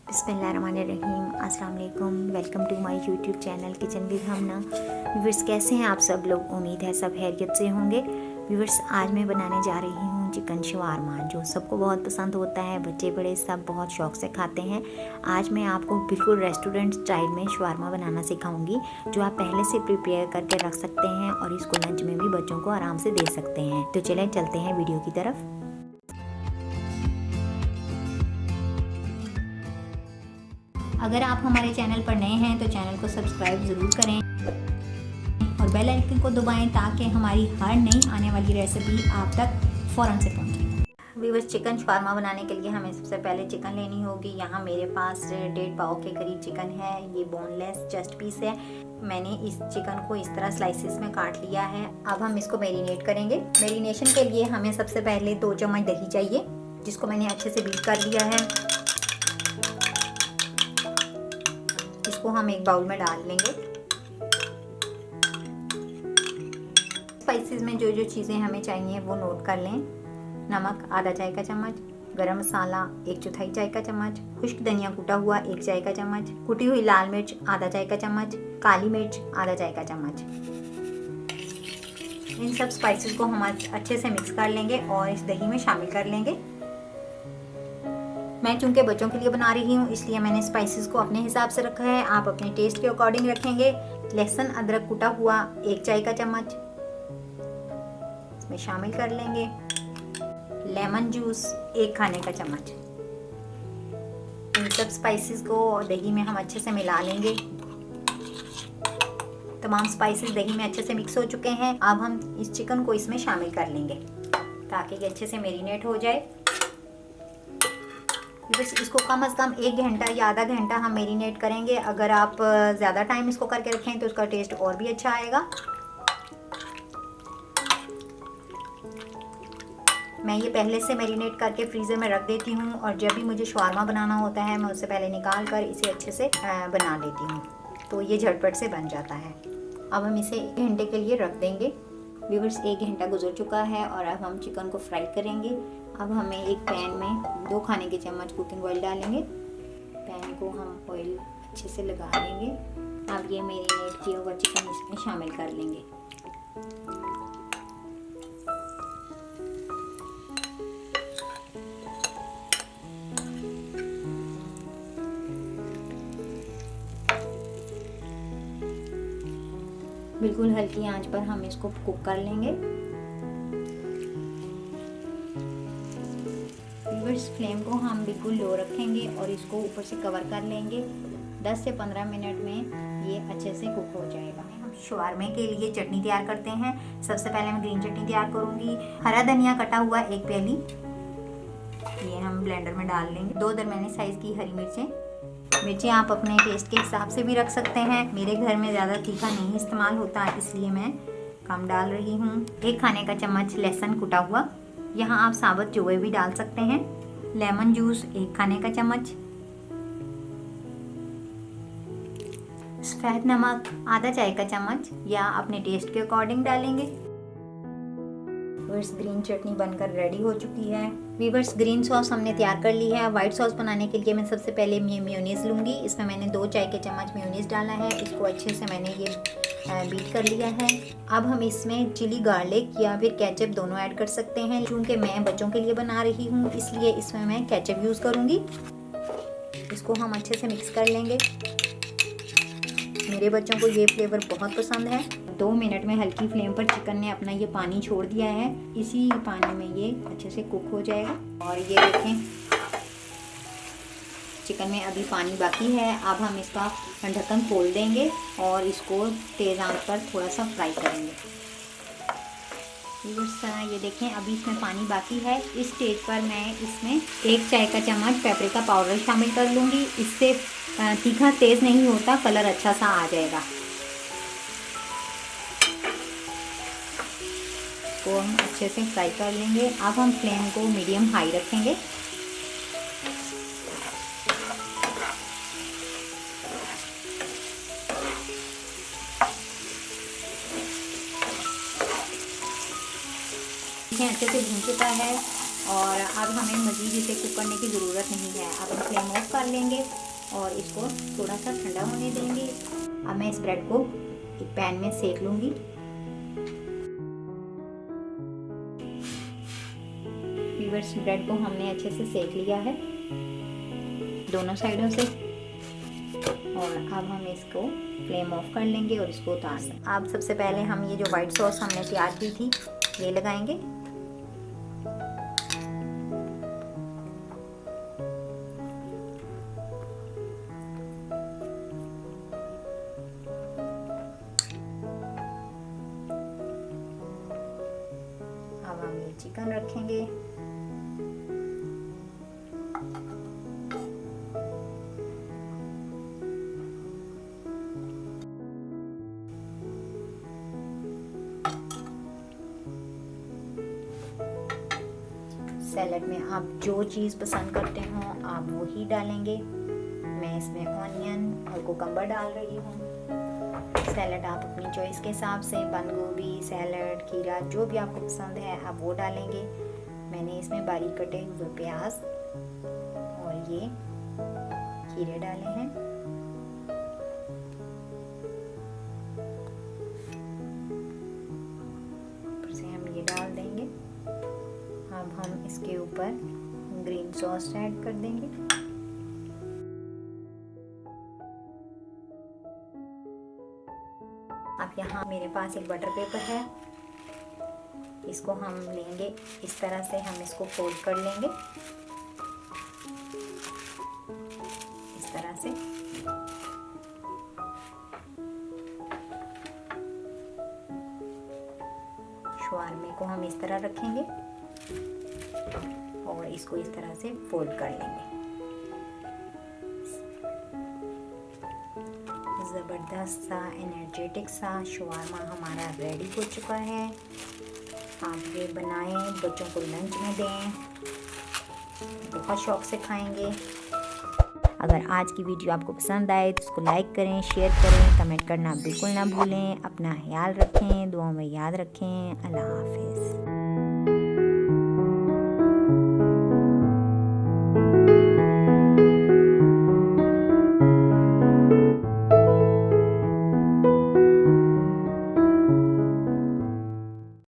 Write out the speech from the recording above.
बिस्मिल्लाहिर्रहमानिर्रहीम, अस्सलाम वालेकुम। Welcome to my YouTube channel kitchen with Hamna. Viewers, कैसे हैं आप सब लोग? उम्मीद है सब खैरियत से होंगे। व्यूवर्स, आज मैं बनाने जा रही हूँ चिकन शवारमा, जो सबको बहुत पसंद होता है। बच्चे बड़े सब बहुत शौक़ से खाते हैं। आज मैं आपको बिल्कुल रेस्टोरेंट स्टाइल में शवारमा बनाना सिखाऊंगी, जो आप पहले से प्रिपेयर करके रख सकते हैं और इसको लंच में भी बच्चों को आराम से दे सकते हैं। तो चलें चलते हैं वीडियो की तरफ। अगर आप हमारे चैनल पर नए हैं तो चैनल को सब्सक्राइब ज़रूर करें और बेल आइकन को दबाएं ताकि हमारी हर नई आने वाली रेसिपी आप तक फ़ौरन से पहुंचे। व्यूअर्स, चिकन शवारमा बनाने के लिए हमें सबसे पहले चिकन लेनी होगी। यहाँ मेरे पास 1.5 पाव के करीब चिकन है। ये बोनलेस चेस्ट पीस है। मैंने इस चिकन को इस तरह स्लाइसिस में काट लिया है। अब हम इसको मैरिनेट करेंगे। मैरिनेशन के लिए हमें सबसे पहले 2 चम्मच दही चाहिए, जिसको मैंने अच्छे से बीट कर लिया है। इसको हम एक बाउल में डाल लेंगे। स्पाइसेस में जो जो चीज़ें हमें चाहिए वो नोट कर लें। नमक आधा चाय का चम्मच, गरम मसाला 1/4 चाय का चम्मच, खुश्क धनिया कूटा हुआ 1 चाय का चम्मच, कुटी हुई लाल मिर्च आधा चाय का चम्मच, काली मिर्च आधा चाय का चम्मच। इन सब स्पाइसेस को हम अच्छे से मिक्स कर लेंगे और इस दही में शामिल कर लेंगे। मैं चूंकि बच्चों के लिए बना रही हूँ, इसलिए मैंने स्पाइसेस को अपने हिसाब से रखा है। आप अपने टेस्ट के अकॉर्डिंग रखेंगे। लहसुन अदरक कूटा हुआ 1 चाय का चम्मच इसमें शामिल कर लेंगे। लेमन जूस 1 खाने का चम्मच। इन सब स्पाइसेस को दही में हम अच्छे से मिला लेंगे। तमाम स्पाइसेस दही में अच्छे से मिक्स हो चुके हैं। अब हम इस चिकन को इसमें शामिल कर लेंगे ताकि ये अच्छे से मैरिनेट हो जाए। बस इसको कम से कम 1 घंटा या आधा घंटा हम मैरिनेट करेंगे। अगर आप ज़्यादा टाइम इसको करके रखें तो उसका टेस्ट और भी अच्छा आएगा। मैं ये पहले से मैरिनेट करके फ्रीज़र में रख देती हूँ और जब भी मुझे शवारमा बनाना होता है मैं उससे पहले निकाल कर इसे अच्छे से बना लेती हूँ, तो ये झटपट से बन जाता है। अब हम इसे 1 घंटे के लिए रख देंगे। व्यूअर्स, 1 घंटा गुजर चुका है और अब हम चिकन को फ्राई करेंगे। अब हमें एक पैन में 2 खाने के चम्मच कुकिंग ऑयल डालेंगे। पैन को हम ऑयल अच्छे से लगा लेंगे। अब ये मैरिनेट किया हुआ चिकन इसमें शामिल कर लेंगे। बिल्कुल हल्की आंच पर हम इसको कुक कर लेंगे। फ्लेम को हम बिल्कुल लो रखेंगे और इसको ऊपर से कवर कर लेंगे। 10 से 15 मिनट में ये अच्छे से कुक हो जाएगा। हम शवारमे के लिए चटनी तैयार करते हैं। सबसे पहले मैं ग्रीन चटनी तैयार करूंगी। हरा धनिया कटा हुआ 1 प्याली, ये हम ब्लेंडर में डाल लेंगे। 2 दरमियाने साइज की हरी मिर्चें आप अपने टेस्ट के हिसाब से भी रख सकते हैं। मेरे घर में ज़्यादा तीखा नहीं इस्तेमाल होता, इसलिए मैं कम डाल रही हूँ। 1 खाने का चम्मच लहसुन कुटा हुआ, यहाँ आप साबुत चूहे भी डाल सकते हैं। लेमन जूस 1 खाने का चम्मच, सफ़ेद नमक आधा चाय का चम्मच या अपने टेस्ट के अकॉर्डिंग डालेंगे। वीवर्स, ग्रीन चटनी बनकर रेडी हो चुकी है। वीवर्स, ग्रीन सॉस हमने तैयार कर ली है। वाइट सॉस बनाने के लिए मैं सबसे पहले मेयोनीज लूँगी। इसमें मैंने 2 चाय के चम्मच मेयोनीज डाला है। इसको अच्छे से मैंने ये बीट कर लिया है। अब हम इसमें चिली गार्लिक या फिर केचप दोनों ऐड कर सकते हैं। चूँकि मैं बच्चों के लिए बना रही हूँ, इसलिए इसमें मैं केचप यूज़ करूँगी। इसको हम अच्छे से मिक्स कर लेंगे। मेरे बच्चों को ये फ्लेवर बहुत पसंद है। 2 मिनट में हल्की फ्लेम पर चिकन ने अपना ये पानी छोड़ दिया है। इसी पानी में ये अच्छे से कुक हो जाएगा। और ये देखें, चिकन में अभी पानी बाकी है। अब हम इसका ढक्कन खोल देंगे और इसको तेज़ आंच पर थोड़ा सा फ्राई करेंगे। इस तरह ये देखें, अभी इसमें पानी बाकी है। इस स्टेज पर मैं इसमें 1 चाय का चम्मच पेपरिका पाउडर शामिल कर लूँगी। इससे तीखा तेज़ नहीं होता, कलर अच्छा सा आ जाएगा। इसको हम अच्छे से फ्राई कर लेंगे। अब हम फ्लेम को मीडियम हाई रखेंगे। अच्छे से भून चुका है। और अब हमें मज़ीद इसे कुक करने की ज़रूरत नहीं है। अब हम फ्लेम ऑफ कर लेंगे और इसको थोड़ा सा ठंडा होने देंगे। अब मैं इस ब्रेड को एक पैन में सेक लूँगी। व्यूअर्स, ब्रेड को हमने अच्छे से सेक लिया है दोनों साइडों से, और अब हम इसको फ्लेम ऑफ कर लेंगे और इसको उतार लेंगे। अब सबसे पहले हम ये जो वाइट सॉस हमने तैयार की थी ये लगाएंगे। अब हम ये चिकन रखेंगे। सैलड में आप जो चीज़ पसंद करते हो आप वो ही डालेंगे। मैं इसमें ऑनियन और कुकम्बर डाल रही हूँ। सैलड आप अपनी चॉइस के हिसाब से, बंद गोभी, सैलड, खीरा, जो भी आपको पसंद है आप वो डालेंगे। मैंने इसमें बारीक कटे हुए प्याज और ये खीरे डाले हैं। ऊपर से हम ये डाल देंगे। अब हम इसके ऊपर ग्रीन सॉस ऐड कर देंगे। अब यहाँ मेरे पास एक बटर पेपर है, इसको हम लेंगे इस तरह से, हम इसको फोल्ड कर लेंगे इस तरह से। शवारमे को हम इस तरह रखेंगे और इसको इस तरह से फोल्ड कर लेंगे। ज़बरदस्त सा एनर्जेटिक सा शवारमा हमारा रेडी हो चुका है। आप ये बनाएं, बच्चों को लंच में दें, बहुत शौक से खाएंगे। अगर आज की वीडियो आपको पसंद आए तो इसको लाइक करें, शेयर करें, कमेंट करना बिल्कुल ना भूलें। अपना ख्याल रखें, दुआ में याद रखें। अल्लाह हाफिज़।